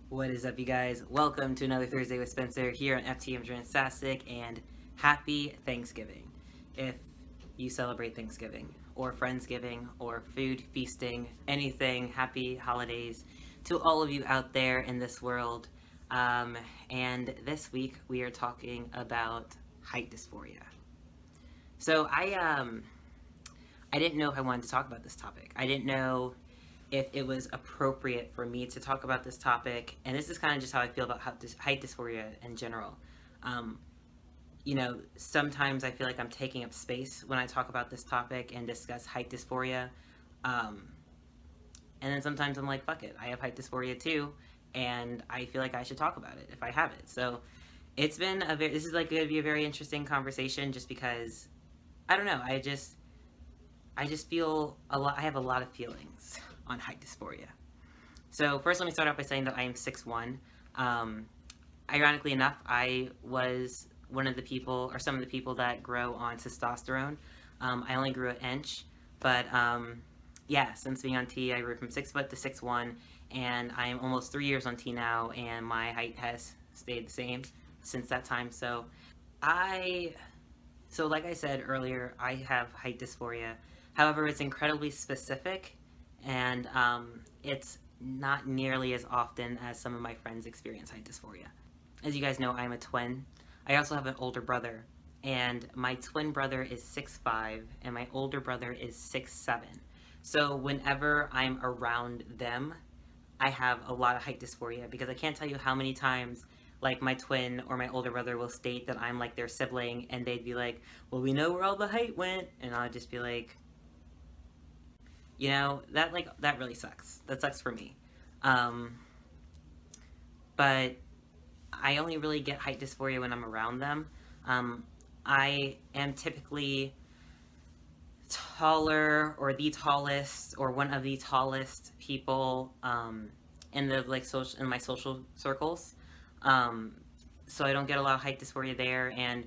What is up, you guys? Welcome to another Thursday with Spencer here on FTM Transtastic, and happy Thanksgiving. If you celebrate Thanksgiving, or Friendsgiving, or food feasting, anything, happy holidays to all of you out there in this world. And this week we are talking about height dysphoria. So I didn't know if I wanted to talk about this topic. I didn't know if it was appropriate for me to talk about this topic, and this is kind of just how I feel about height dysphoria in general. Sometimes I feel like I'm taking up space when I talk about this topic and discuss height dysphoria, and then sometimes I'm like, fuck it, I have height dysphoria too, and I feel like I should talk about it if I have it. So it's been this is like going to be a very interesting conversation, just because I don't know, I just feel I have a lot of feelings on height dysphoria. So first, let me start out by saying that I am 6'1". Ironically enough, I was one of the people, or some of the people, that grow on testosterone. I only grew an inch, but yeah, since being on T, I grew from 6 foot to 6'1", and I am almost 3 years on T now, and my height has stayed the same since that time. So like I said earlier, I have height dysphoria. However, it's incredibly specific, and it's not nearly as often as some of my friends experience height dysphoria. As you guys know, I'm a twin. I also have an older brother, and my twin brother is 6'5", and my older brother is 6'7". So whenever I'm around them, I have a lot of height dysphoria, because I can't tell you how many times like my twin or my older brother will state that I'm like their sibling, and they'd be like, well, we know where all the height went, and I'll just be like, you know, that really sucks. That sucks for me. But I only really get height dysphoria when I'm around them. I am typically taller, or the tallest, or one of the tallest people in my social circles. So I don't get a lot of height dysphoria there, and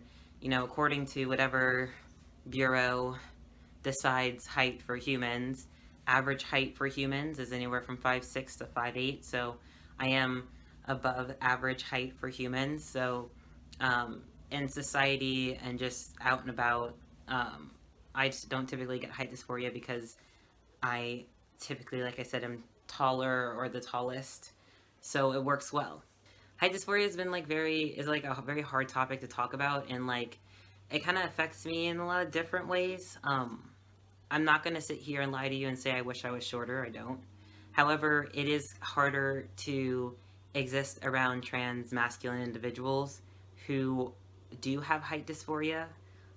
according to whatever bureau decides height for humans, average height for humans is anywhere from 5'6" to 5'8", so I am above average height for humans. So in society and just out and about, I just don't typically get height dysphoria, because I typically, like I said, am taller or the tallest, so it works well. Height dysphoria has been a very hard topic to talk about, and it kind of affects me in a lot of different ways. I'm not going to sit here and lie to you and say I wish I was shorter. I don't. However, it is harder to exist around trans masculine individuals who do have height dysphoria.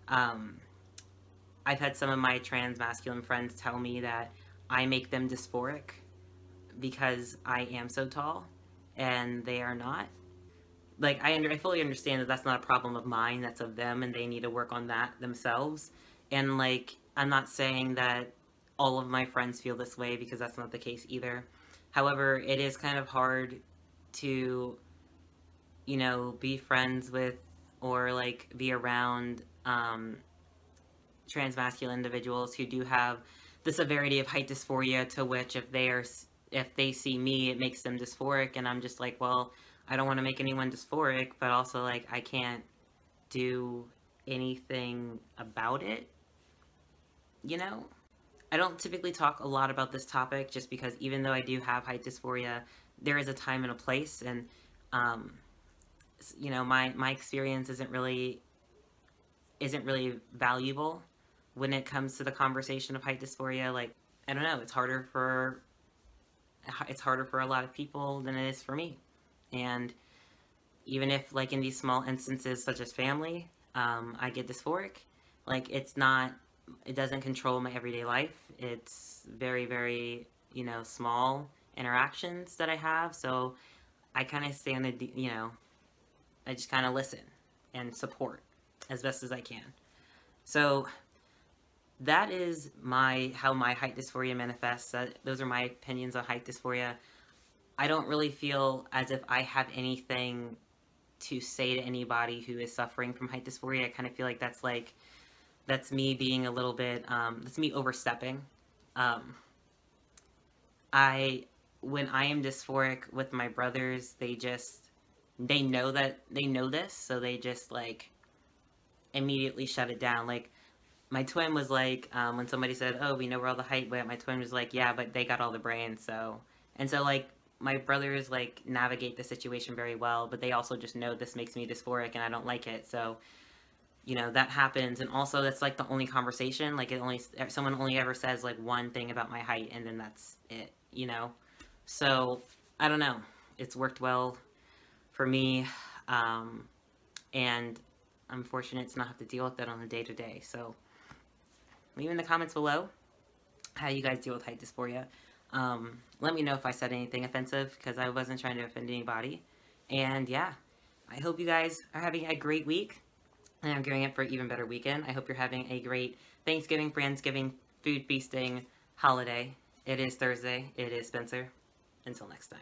I've had some of my trans masculine friends tell me that I make them dysphoric because I am so tall, and they are not. I fully understand that that's not a problem of mine, that's of them, and they need to work on that themselves. And I'm not saying that all of my friends feel this way, because that's not the case either. However, it is kind of hard to, be friends with, or be around transmasculine individuals who do have the severity of height dysphoria, to which if they see me, it makes them dysphoric, and I'm just like, well, I don't want to make anyone dysphoric, but also I can't do anything about it. I don't typically talk a lot about this topic, just because even though I do have height dysphoria, there is a time and a place, and my experience isn't really valuable when it comes to the conversation of height dysphoria. I don't know, it's harder for a lot of people than it is for me. And even if in these small instances such as family, I get dysphoric, it doesn't control my everyday life. It's very, very, small interactions that I have. So I kind of stay on I just kind of listen and support as best as I can. So that is how my height dysphoria manifests. Those are my opinions on height dysphoria. I don't really feel as if I have anything to say to anybody who is suffering from height dysphoria. I kind of feel like that's me being a little bit, that's me overstepping. I when I am dysphoric with my brothers, they know this, so they just like immediately shut it down. Like, my twin was like, when somebody said, "Oh, we know where all the height went," my twin was like, "Yeah, but they got all the brains." So like my brothers like navigate the situation very well, but they also just know this makes me dysphoric and I don't like it. So that happens, and also that's like the only conversation. Like, someone only ever says like one thing about my height, and then that's it. So I don't know. It's worked well for me, and I'm fortunate to not have to deal with that on a day-to-day. So leave in the comments below how you guys deal with height dysphoria. Let me know if I said anything offensive, because I wasn't trying to offend anybody. And yeah, I hope you guys are having a great week, and I'm gearing up for an even better weekend. I hope you're having a great Thanksgiving, Friendsgiving, food feasting holiday. It is Thursday. It is Spencer. Until next time.